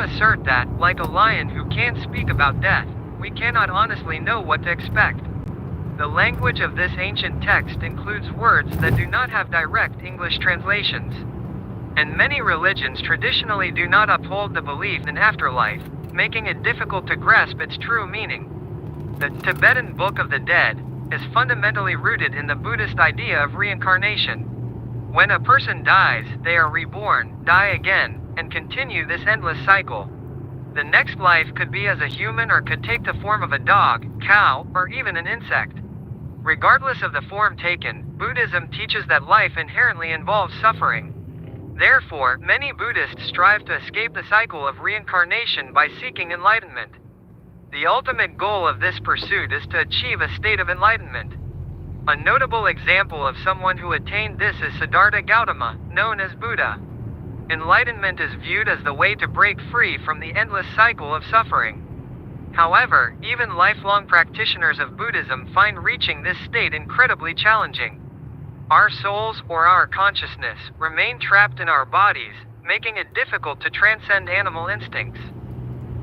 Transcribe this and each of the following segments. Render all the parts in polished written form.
assert that, like a lion who can't speak about death, we cannot honestly know what to expect. The language of this ancient text includes words that do not have direct English translations. And many religions traditionally do not uphold the belief in afterlife, making it difficult to grasp its true meaning. The Tibetan Book of the Dead is fundamentally rooted in the Buddhist idea of reincarnation. When a person dies, they are reborn, die again, and continue this endless cycle. The next life could be as a human or could take the form of a dog, cow, or even an insect. Regardless of the form taken, Buddhism teaches that life inherently involves suffering. Therefore, many Buddhists strive to escape the cycle of reincarnation by seeking enlightenment. The ultimate goal of this pursuit is to achieve a state of enlightenment. A notable example of someone who attained this is Siddhartha Gautama, known as Buddha. Enlightenment is viewed as the way to break free from the endless cycle of suffering. However, even lifelong practitioners of Buddhism find reaching this state incredibly challenging. Our souls, or our consciousness, remain trapped in our bodies, making it difficult to transcend animal instincts.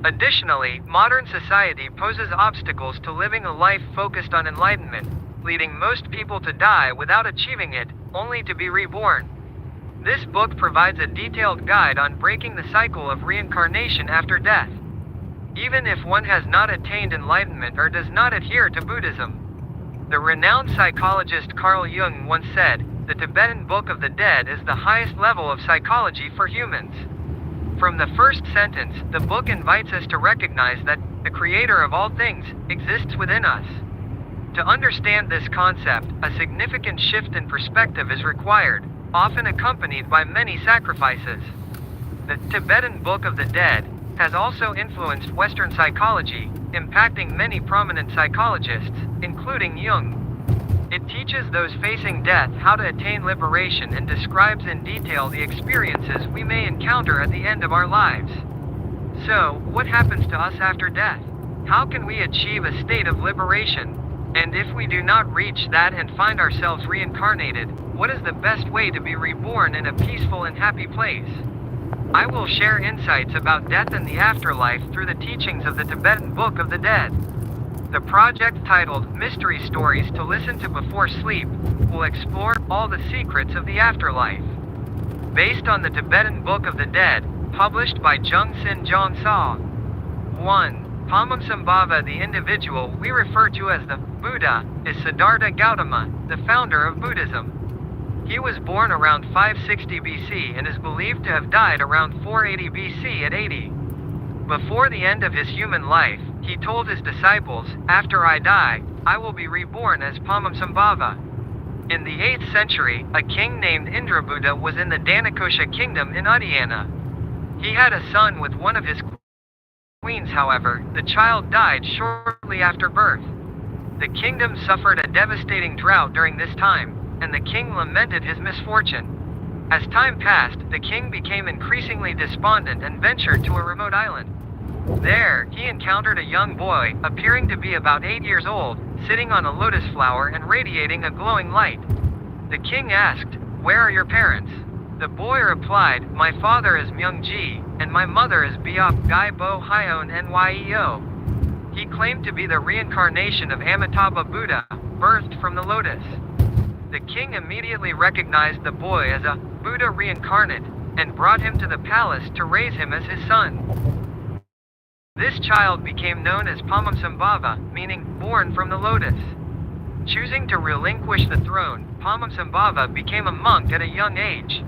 Additionally, modern society poses obstacles to living a life focused on enlightenment, leading most people to die without achieving it, only to be reborn. This book provides a detailed guide on breaking the cycle of reincarnation after death. Even if one has not attained enlightenment or does not adhere to Buddhism. The renowned psychologist Carl Jung once said, "The Tibetan Book of the Dead is the highest level of psychology for humans." From the first sentence, the book invites us to recognize that the creator of all things exists within us. To understand this concept, a significant shift in perspective is required, often accompanied by many sacrifices. The Tibetan Book of the Dead has also influenced Western psychology, impacting many prominent psychologists, including Jung. It teaches those facing death how to attain liberation and describes in detail the experiences we may encounter at the end of our lives. So, what happens to us after death? How can we achieve a state of liberation? And if we do not reach that and find ourselves reincarnated, what is the best way to be reborn in a peaceful and happy place? I will share insights about death and the afterlife through the teachings of the Tibetan Book of the Dead. The project titled Mystery Stories to Listen to Before Sleep will explore all the secrets of the afterlife. Based on the Tibetan Book of the Dead, published by Jung Sin Jong Sa. 1. Padmasambhava. The individual we refer to as the Buddha is Siddhartha Gautama, the founder of Buddhism. He was born around 560 BC and is believed to have died around 480 BC at 80. Before the end of his human life, he told his disciples, "After I die, I will be reborn as Padmasambhava." In the 8th century, a king named Indrabuddha was in the Danakosha kingdom in Uddiyana. He had a son with one of his queens. However, the child died shortly after birth. The kingdom suffered a devastating drought during this time, and the king lamented his misfortune. As time passed, the king became increasingly despondent and ventured to a remote island. There, he encountered a young boy, appearing to be about 8 years old, sitting on a lotus flower and radiating a glowing light. The king asked, "Where are your parents?" The boy replied, "My father is Myungji, and my mother is Biop Gai Bo Hyon Nyeo." He claimed to be the reincarnation of Amitabha Buddha, birthed from the lotus. The king immediately recognized the boy as a Buddha reincarnate, and brought him to the palace to raise him as his son. This child became known as Padmasambhava, meaning born from the lotus. Choosing to relinquish the throne, Padmasambhava became a monk at a young age.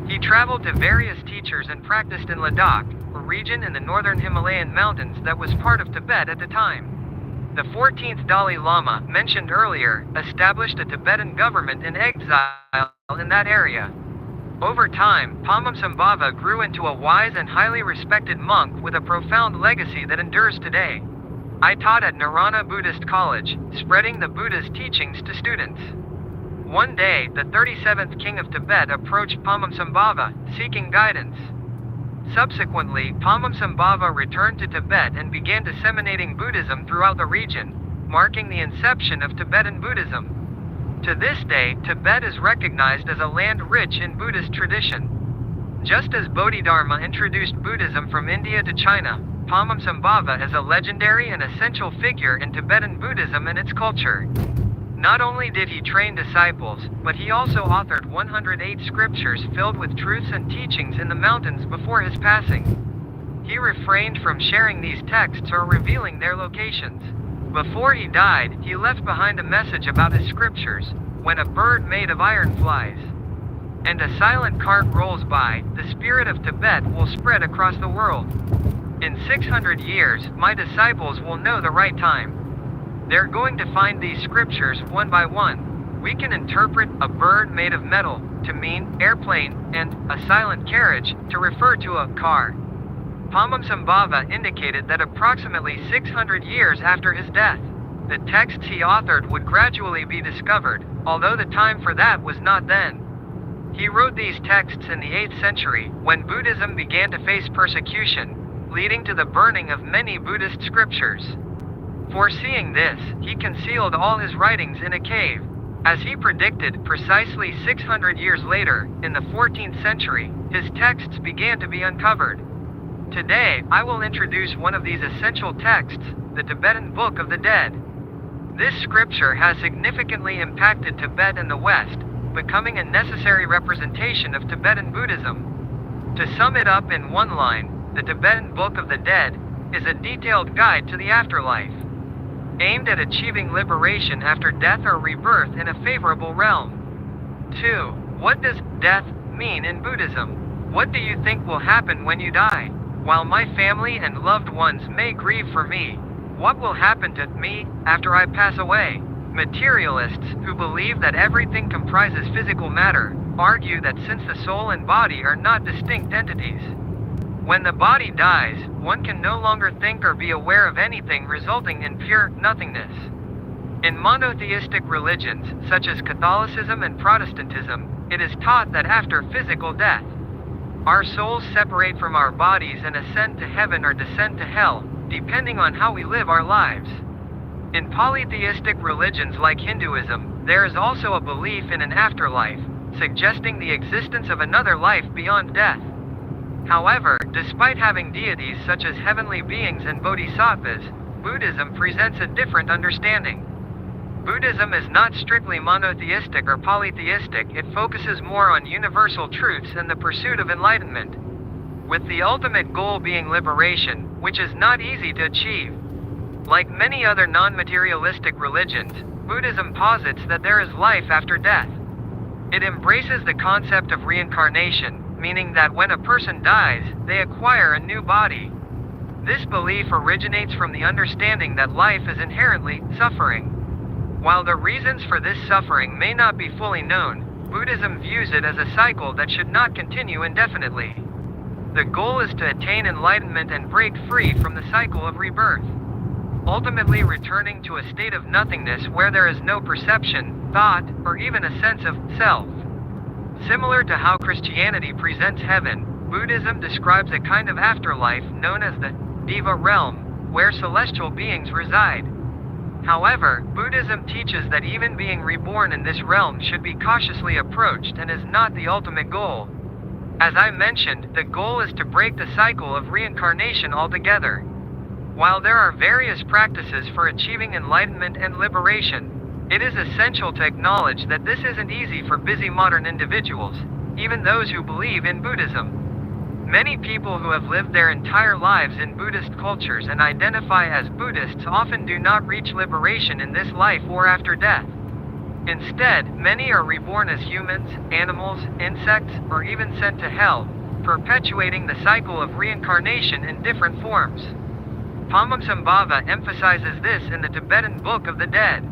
He traveled to various teachers and practiced in Ladakh, a region in the northern Himalayan mountains that was part of Tibet at the time. The 14th Dalai Lama, mentioned earlier, established a Tibetan government in exile in that area. Over time, Padmasambhava grew into a wise and highly respected monk with a profound legacy that endures today. I taught at Narana Buddhist College, spreading the Buddha's teachings to students. One day, the 37th king of Tibet approached Padmasambhava, seeking guidance. Subsequently, Padmasambhava returned to Tibet and began disseminating Buddhism throughout the region, marking the inception of Tibetan Buddhism. To this day, Tibet is recognized as a land rich in Buddhist tradition. Just as Bodhidharma introduced Buddhism from India to China, Padmasambhava is a legendary and essential figure in Tibetan Buddhism and its culture. Not only did he train disciples, but he also authored 108 scriptures filled with truths and teachings in the mountains before his passing. He refrained from sharing these texts or revealing their locations. Before he died, he left behind a message about his scriptures: when a bird made of iron flies, and a silent cart rolls by, the spirit of Tibet will spread across the world. In 600 years, my disciples will know the right time. They're going to find these scriptures one by one. We can interpret a bird made of metal to mean airplane and a silent carriage to refer to a car. Padmasambhava indicated that approximately 600 years after his death, the texts he authored would gradually be discovered, although the time for that was not then. He wrote these texts in the 8th century, when Buddhism began to face persecution, leading to the burning of many Buddhist scriptures. Foreseeing this, he concealed all his writings in a cave. As he predicted, precisely 600 years later, in the 14th century, his texts began to be uncovered. Today, I will introduce one of these essential texts, the Tibetan Book of the Dead. This scripture has significantly impacted Tibet and the West, becoming a necessary representation of Tibetan Buddhism. To sum it up in one line, the Tibetan Book of the Dead is a detailed guide to the afterlife, aimed at achieving liberation after death or rebirth in a favorable realm. 2. What does death mean in Buddhism? What do you think will happen when you die? While my family and loved ones may grieve for me, what will happen to me after I pass away? Materialists, who believe that everything comprises physical matter, argue that since the soul and body are not distinct entities, when the body dies, one can no longer think or be aware of anything, resulting in pure nothingness. In monotheistic religions, such as Catholicism and Protestantism, it is taught that after physical death, our souls separate from our bodies and ascend to heaven or descend to hell, depending on how we live our lives. In polytheistic religions like Hinduism, there is also a belief in an afterlife, suggesting the existence of another life beyond death. However, despite having deities such as heavenly beings and bodhisattvas, Buddhism presents a different understanding. Buddhism is not strictly monotheistic or polytheistic, it focuses more on universal truths and the pursuit of enlightenment, with the ultimate goal being liberation, which is not easy to achieve. Like many other non-materialistic religions, Buddhism posits that there is life after death. It embraces the concept of reincarnation, meaning that when a person dies, they acquire a new body. This belief originates from the understanding that life is inherently suffering. While the reasons for this suffering may not be fully known, Buddhism views it as a cycle that should not continue indefinitely. The goal is to attain enlightenment and break free from the cycle of rebirth, ultimately returning to a state of nothingness where there is no perception, thought, or even a sense of self. Similar to how Christianity presents heaven, Buddhism describes a kind of afterlife known as the Deva realm, where celestial beings reside. However, Buddhism teaches that even being reborn in this realm should be cautiously approached and is not the ultimate goal. As I mentioned, the goal is to break the cycle of reincarnation altogether. While there are various practices for achieving enlightenment and liberation, it is essential to acknowledge that this isn't easy for busy modern individuals, even those who believe in Buddhism. Many people who have lived their entire lives in Buddhist cultures and identify as Buddhists often do not reach liberation in this life or after death. Instead, many are reborn as humans, animals, insects, or even sent to hell, perpetuating the cycle of reincarnation in different forms. Padmasambhava emphasizes this in the Tibetan Book of the Dead.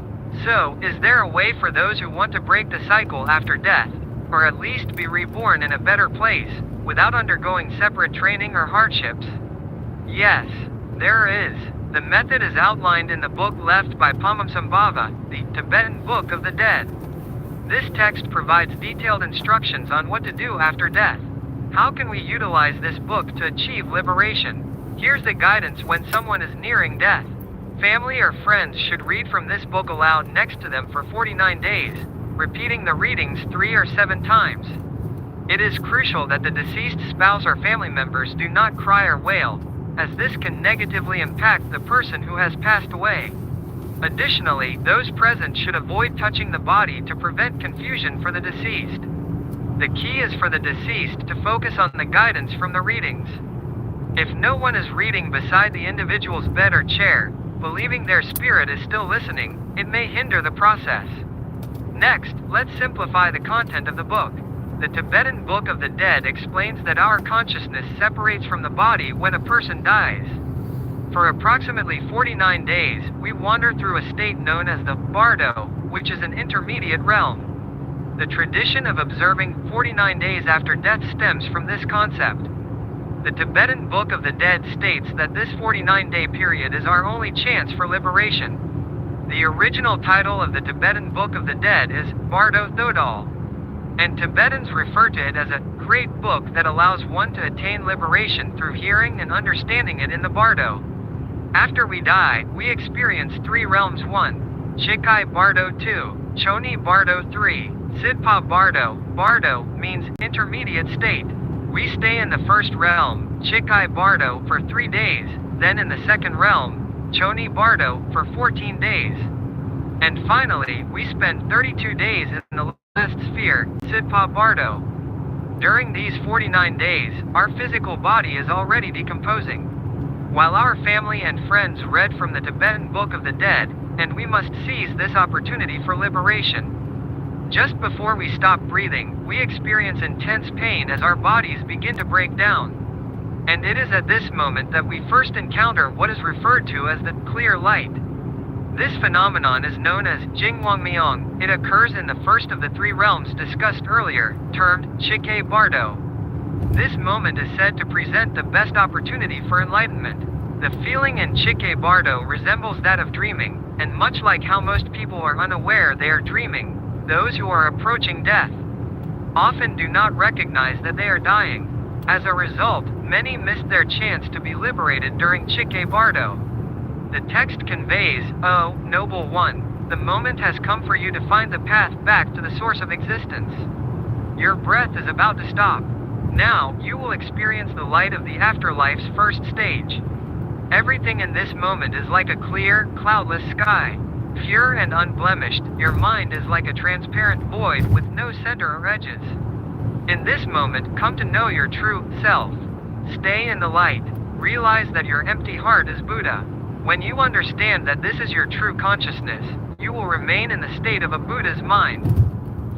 So, is there a way for those who want to break the cycle after death, or at least be reborn in a better place, without undergoing separate training or hardships? Yes, there is. The method is outlined in the book left by Padmasambhava, the Tibetan Book of the Dead. This text provides detailed instructions on what to do after death. How can we utilize this book to achieve liberation? Here's the guidance when someone is nearing death. Family or friends should read from this book aloud next to them for 49 days, repeating the readings 3 or 7 times. It is crucial that the deceased spouse or family members do not cry or wail, as this can negatively impact the person who has passed away. Additionally, those present should avoid touching the body to prevent confusion for the deceased. The key is for the deceased to focus on the guidance from the readings. If no one is reading beside the individual's bed or chair, believing their spirit is still listening, it may hinder the process. Next, let's simplify the content of the book. The Tibetan Book of the Dead explains that our consciousness separates from the body when a person dies. For approximately 49 days, we wander through a state known as the bardo, which is an intermediate realm. The tradition of observing 49 days after death stems from this concept. The Tibetan Book of the Dead states that this 49-day period is our only chance for liberation. The original title of the Tibetan Book of the Dead is Bardo Thodol, and Tibetans refer to it as a great book that allows one to attain liberation through hearing and understanding it in the bardo. After we die, we experience 3 realms: 1. Chikai Bardo 2, Choni Bardo 3, Sidpa Bardo. Bardo means intermediate state. We stay in the first realm, Chikai Bardo, for 3 days, then in the second realm, Choni Bardo, for 14 days. And finally, we spend 32 days in the last sphere, Sidpa Bardo. During these 49 days, our physical body is already decomposing, while our family and friends read from the Tibetan Book of the Dead, and we must seize this opportunity for liberation. Just before we stop breathing, we experience intense pain as our bodies begin to break down. And it is at this moment that we first encounter what is referred to as the clear light. This phenomenon is known as Jingwangmyeong. It occurs in the first of the 3 realms discussed earlier, termed Chikai Bardo. This moment is said to present the best opportunity for enlightenment. The feeling in Chikai Bardo resembles that of dreaming, and much like how most people are unaware they are dreaming, those who are approaching death often do not recognize that they are dying. As a result, many miss their chance to be liberated during Chikai Bardo. The text conveys, "Oh, noble one, the moment has come for you to find the path back to the source of existence. Your breath is about to stop. Now, you will experience the light of the afterlife's first stage. Everything in this moment is like a clear, cloudless sky. Pure and unblemished, your mind is like a transparent void with no center or edges. In this moment, come to know your true self. Stay in the light. Realize that your empty heart is Buddha. When you understand that this is your true consciousness, you will remain in the state of a Buddha's mind.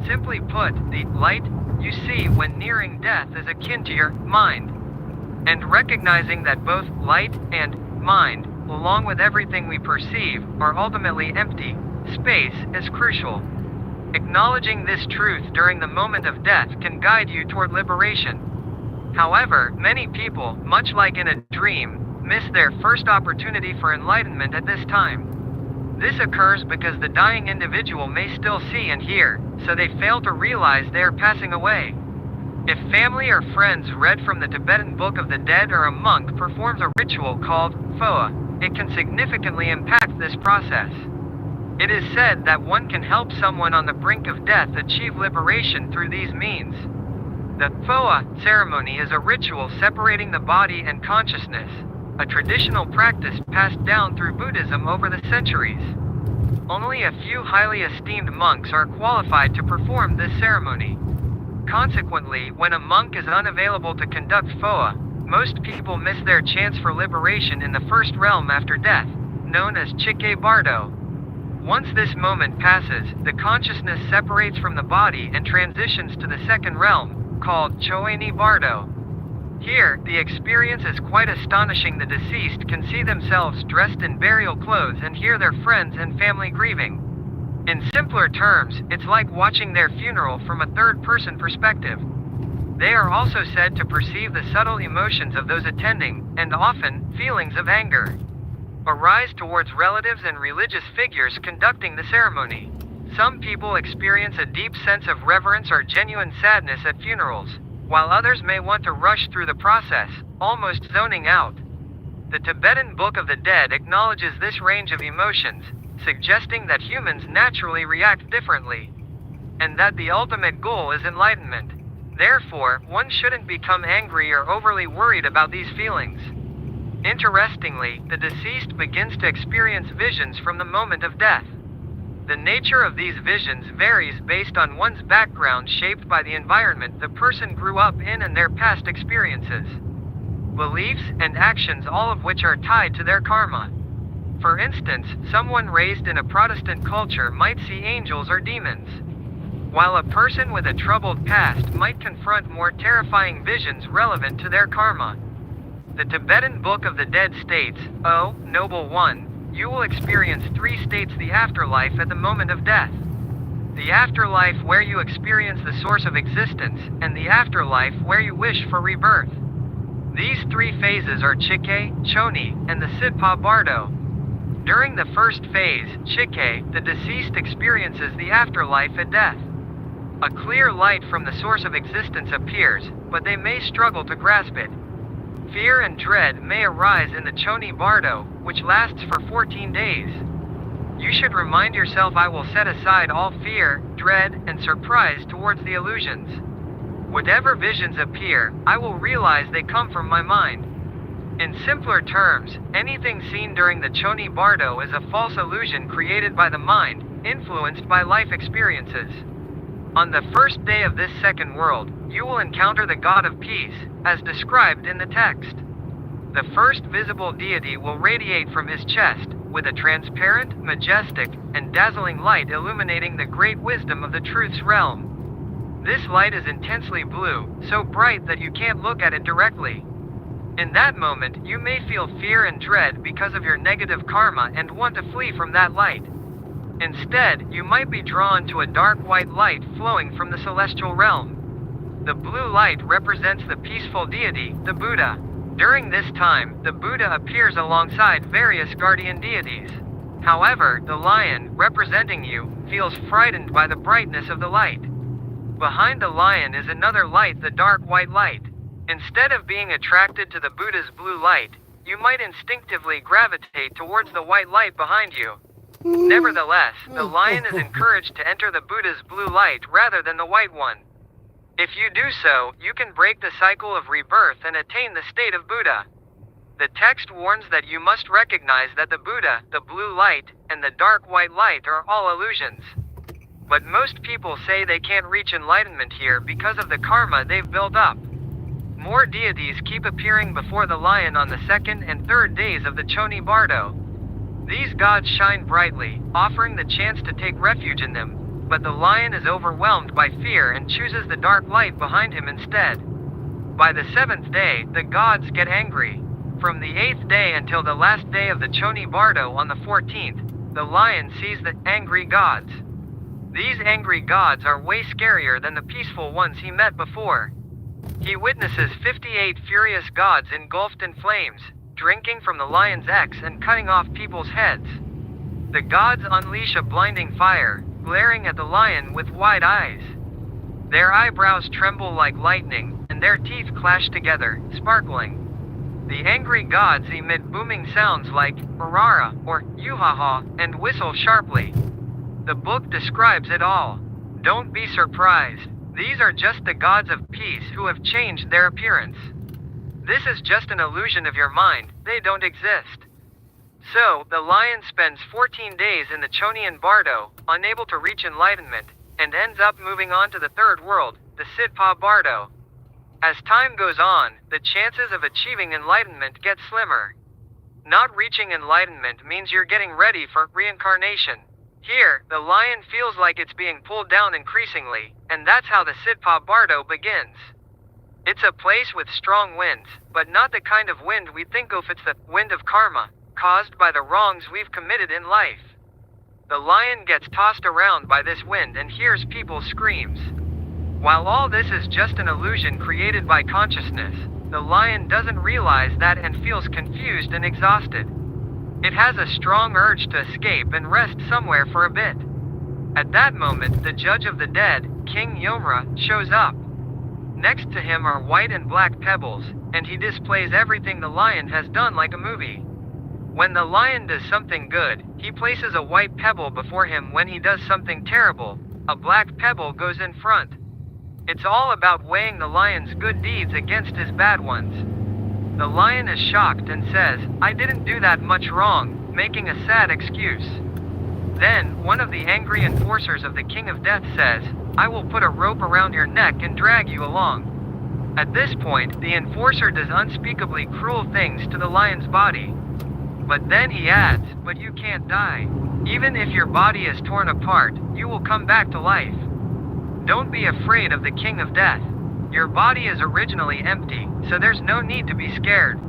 Simply put, the light you see when nearing death is akin to your mind. And recognizing that both light and mind, along with everything we perceive, are ultimately empty space is crucial. Acknowledging this truth during the moment of death can guide you toward liberation. However, many people, much like in a dream, miss their first opportunity for enlightenment at this time. This occurs because the dying individual may still see and hear, so they fail to realize they are passing away. If family or friends read from the Tibetan Book of the Dead or a monk performs a ritual called Phoa, it can significantly impact this process. It is said that one can help someone on the brink of death achieve liberation through these means. The Phoa ceremony is a ritual separating the body and consciousness, a traditional practice passed down through Buddhism over the centuries. Only a few highly esteemed monks are qualified to perform this ceremony. Consequently, when a monk is unavailable to conduct Phoa, most people miss their chance for liberation in the first realm after death, known as Chikai Bardo. Once this moment passes, the consciousness separates from the body and transitions to the second realm, called Choeni Bardo. Here, the experience is quite astonishing. The deceased can see themselves dressed in burial clothes and hear their friends and family grieving. In simpler terms, it's like watching their funeral from a third-person perspective. They are also said to perceive the subtle emotions of those attending, and often, feelings of anger arise towards relatives and religious figures conducting the ceremony. Some people experience a deep sense of reverence or genuine sadness at funerals, while others may want to rush through the process, almost zoning out. The Tibetan Book of the Dead acknowledges this range of emotions, suggesting that humans naturally react differently, and that the ultimate goal is enlightenment. Therefore, one shouldn't become angry or overly worried about these feelings. Interestingly, the deceased begins to experience visions from the moment of death. The nature of these visions varies based on one's background, shaped by the environment the person grew up in and their past experiences, beliefs, and actions, all of which are tied to their karma. For instance, someone raised in a Protestant culture might see angels or demons, while a person with a troubled past might confront more terrifying visions relevant to their karma. The Tibetan Book of the Dead states, "O noble one, you will experience 3 states: the afterlife at the moment of death, the afterlife where you experience the source of existence, and the afterlife where you wish for rebirth." These 3 phases are Chike, Choni, and the Sidpa Bardo. During the first phase, Chike, the deceased experiences the afterlife at death. A clear light from the source of existence appears, but they may struggle to grasp it. Fear and dread may arise in the Choni Bardo, which lasts for 14 days. You should remind yourself, "I will set aside all fear, dread, and surprise towards the illusions. Whatever visions appear, I will realize they come from my mind." In simpler terms, anything seen during the Choni Bardo is a false illusion created by the mind, influenced by life experiences. On the first day of this second world, you will encounter the God of Peace, as described in the text. The first visible deity will radiate from his chest, with a transparent, majestic, and dazzling light illuminating the great wisdom of the truth's realm. This light is intensely blue, so bright that you can't look at it directly. In that moment, you may feel fear and dread because of your negative karma and want to flee from that light. Instead, you might be drawn to a dark white light flowing from the celestial realm. The blue light represents the peaceful deity, the Buddha. During this time, the Buddha appears alongside various guardian deities. However, the lion, representing you, feels frightened by the brightness of the light. Behind the lion is another light, the dark white light. Instead of being attracted to the Buddha's blue light, you might instinctively gravitate towards the white light behind you. Nevertheless, the lion is encouraged to enter the Buddha's blue light rather than the white one. If you do so, you can break the cycle of rebirth and attain the state of Buddha. The text warns that you must recognize that the Buddha, the blue light, and the dark white light are all illusions. But most people say they can't reach enlightenment here because of the karma they've built up. More deities keep appearing before the lion on the second and third days of the Choni Bardo. These gods shine brightly, offering the chance to take refuge in them, but the lion is overwhelmed by fear and chooses the dark light behind him instead. By the 7th day, the gods get angry. From the 8th day until the last day of the Choni Bardo on the 14th, the lion sees the angry gods. These angry gods are way scarier than the peaceful ones he met before. He witnesses 58 furious gods engulfed in flames, drinking from the lion's X and cutting off people's heads. The gods unleash a blinding fire, glaring at the lion with wide eyes. Their eyebrows tremble like lightning, and their teeth clash together, sparkling. The angry gods emit booming sounds like "Arara" or "Yuhaha" and whistle sharply. The book describes it all. Don't be surprised. These are just the gods of peace who have changed their appearance. This is just an illusion of your mind, they don't exist. So, the lion spends 14 days in the Chonian Bardo, unable to reach enlightenment, and ends up moving on to the third world, the Sidpa Bardo. As time goes on, the chances of achieving enlightenment get slimmer. Not reaching enlightenment means you're getting ready for reincarnation. Here, the lion feels like it's being pulled down increasingly, and that's how the Sidpa Bardo begins. It's a place with strong winds, but not the kind of wind we think of. It's the wind of karma, caused by the wrongs we've committed in life. The lion gets tossed around by this wind and hears people's screams. While all this is just an illusion created by consciousness, the lion doesn't realize that and feels confused and exhausted. It has a strong urge to escape and rest somewhere for a bit. At that moment, the judge of the dead, King Yomra, shows up. Next to him are white and black pebbles, and he displays everything the lion has done like a movie. When the lion does something good, he places a white pebble before him. When he does something terrible, a black pebble goes in front. It's all about weighing the lion's good deeds against his bad ones. The lion is shocked and says, "I didn't do that much wrong," making a sad excuse. Then, one of the angry enforcers of the King of Death says, "I will put a rope around your neck and drag you along." At this point, the enforcer does unspeakably cruel things to the lion's body. But then he adds, "But you can't die. Even if your body is torn apart, you will come back to life. Don't be afraid of the King of Death. Your body is originally empty, so there's no need to be scared.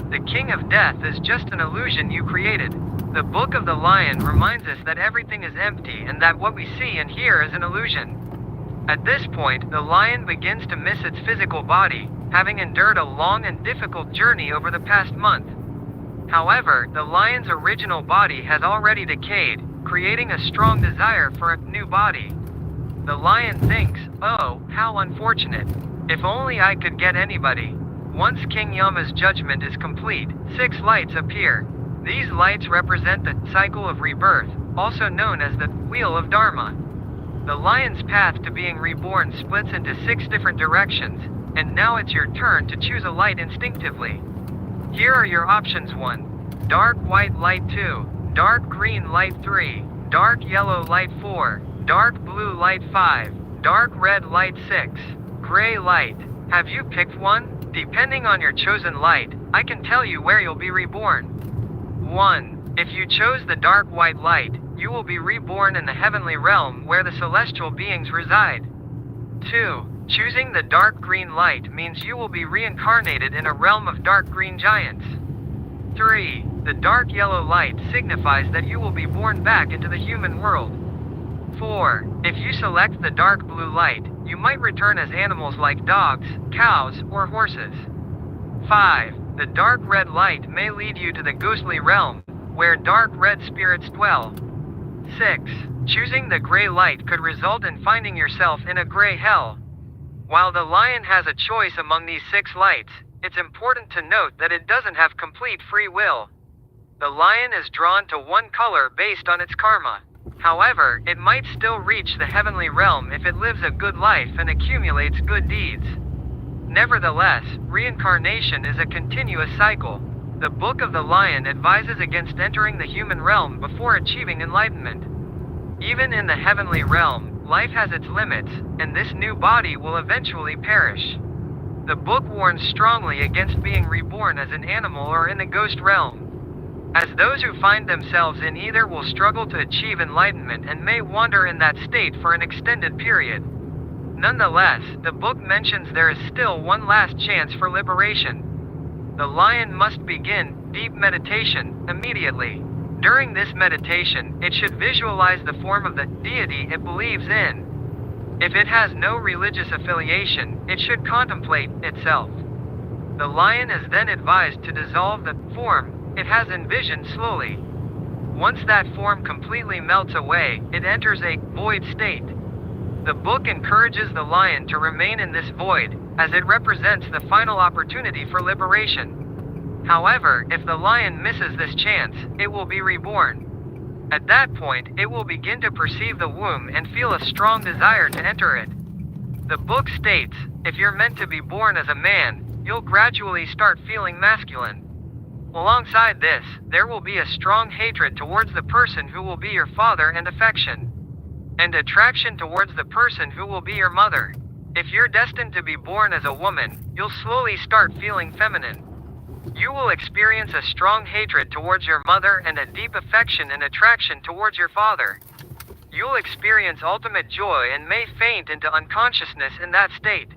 The King of Death is just an illusion you created." The Book of the Lion reminds us that everything is empty and that what we see and hear is an illusion. At this point, the lion begins to miss its physical body, having endured a long and difficult journey over the past month. However, the lion's original body has already decayed, creating a strong desire for a new body. The lion thinks, "Oh, how unfortunate. If only I could get anybody." Once King Yama's judgment is complete, 6 lights appear. These lights represent the cycle of rebirth, also known as the Wheel of Dharma. The lion's path to being reborn splits into 6 different directions, and now it's your turn to choose a light instinctively. Here are your options: 1. Dark white light 2, dark green light 3, dark yellow light 4, dark blue light 5, dark red light 6, gray light. Have you picked one? Depending on your chosen light, I can tell you where you'll be reborn. 1. If you chose the dark white light, you will be reborn in the heavenly realm where the celestial beings reside. 2. Choosing the dark green light means you will be reincarnated in a realm of dark green giants. 3. The dark yellow light signifies that you will be born back into the human world. 4. If you select the dark blue light, you might return as animals like dogs, cows, or horses. 5. The dark red light may lead you to the ghostly realm, where dark red spirits dwell. 6. Choosing the gray light could result in finding yourself in a gray hell. While the lion has a choice among these 6 lights, it's important to note that it doesn't have complete free will. The lion is drawn to one color based on its karma. However, it might still reach the heavenly realm if it lives a good life and accumulates good deeds. Nevertheless, reincarnation is a continuous cycle. The Book of the Lion advises against entering the human realm before achieving enlightenment. Even in the heavenly realm, life has its limits, and this new body will eventually perish. The book warns strongly against being reborn as an animal or in the ghost realm, as those who find themselves in either will struggle to achieve enlightenment and may wander in that state for an extended period. Nonetheless, the book mentions there is still one last chance for liberation. The lion must begin deep meditation immediately. During this meditation, it should visualize the form of the deity it believes in. If it has no religious affiliation, it should contemplate itself. The lion is then advised to dissolve the form it has envisioned slowly. Once that form completely melts away, it enters a void state. The book encourages the lion to remain in this void, as it represents the final opportunity for liberation. However, if the lion misses this chance, it will be reborn. At that point, it will begin to perceive the womb and feel a strong desire to enter it. The book states, if you're meant to be born as a man, you'll gradually start feeling masculine. Alongside this, there will be a strong hatred towards the person who will be your father and affection, and attraction towards the person who will be your mother. If you're destined to be born as a woman, you'll slowly start feeling feminine. You will experience a strong hatred towards your mother and a deep affection and attraction towards your father. You'll experience ultimate joy and may faint into unconsciousness in that state.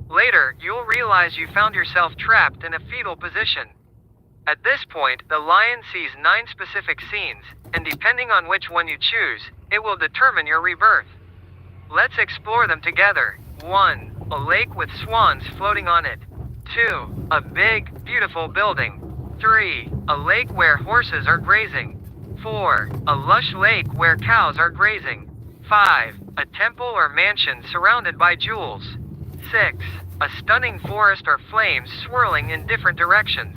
Later, you'll realize you found yourself trapped in a fetal position. At this point, the lion sees 9 specific scenes, and depending on which one you choose, it will determine your rebirth. Let's explore them together. 1. A lake with swans floating on it. 2. A big, beautiful building. 3. A lake where horses are grazing. 4. A lush lake where cows are grazing. 5. A temple or mansion surrounded by jewels. 6. A stunning forest or flames swirling in different directions.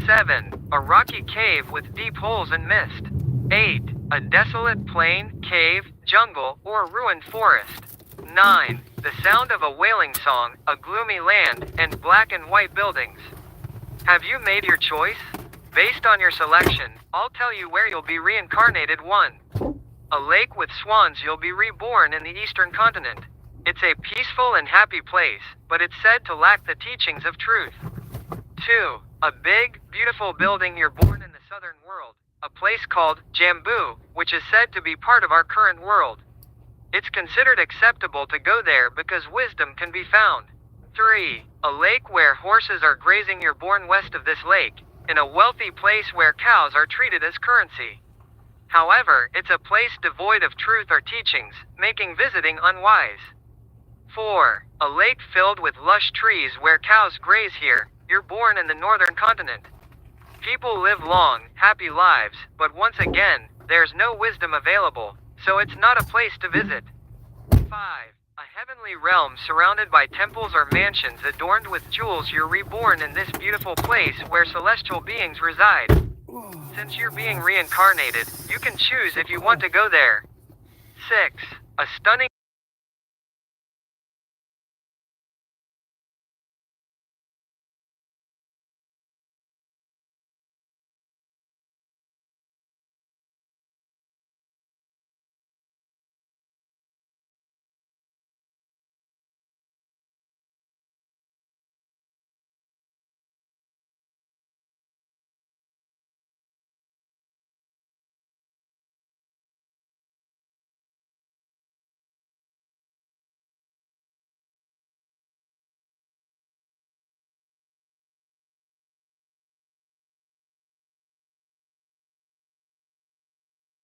7. A rocky cave with deep holes and mist. 8. A desolate plain, cave, jungle, or ruined forest. 9. The sound of a wailing song, a gloomy land, and black and white buildings. Have you made your choice? Based on your selection, I'll tell you where you'll be reincarnated. 1. A lake with swans. You'll be reborn in the eastern continent. It's a peaceful and happy place, but it's said to lack the teachings of truth. 2. A big, beautiful building. You're born in the southern world, a place called Jambu, which is said to be part of our current world. It's considered acceptable to go there because wisdom can be found. 3. A lake where horses are grazing. You're born west of this lake, in a wealthy place where cows are treated as currency. However, it's a place devoid of truth or teachings, making visiting unwise. 4. A lake filled with lush trees where cows graze. Here, you're born in the northern continent. People live long, happy lives, but once again, there's no wisdom available, so it's not a place to visit. 5. A heavenly realm surrounded by temples or mansions adorned with jewels. You're reborn in this beautiful place where celestial beings reside. Since you're being reincarnated, you can choose if you want to go there. 6. A stunning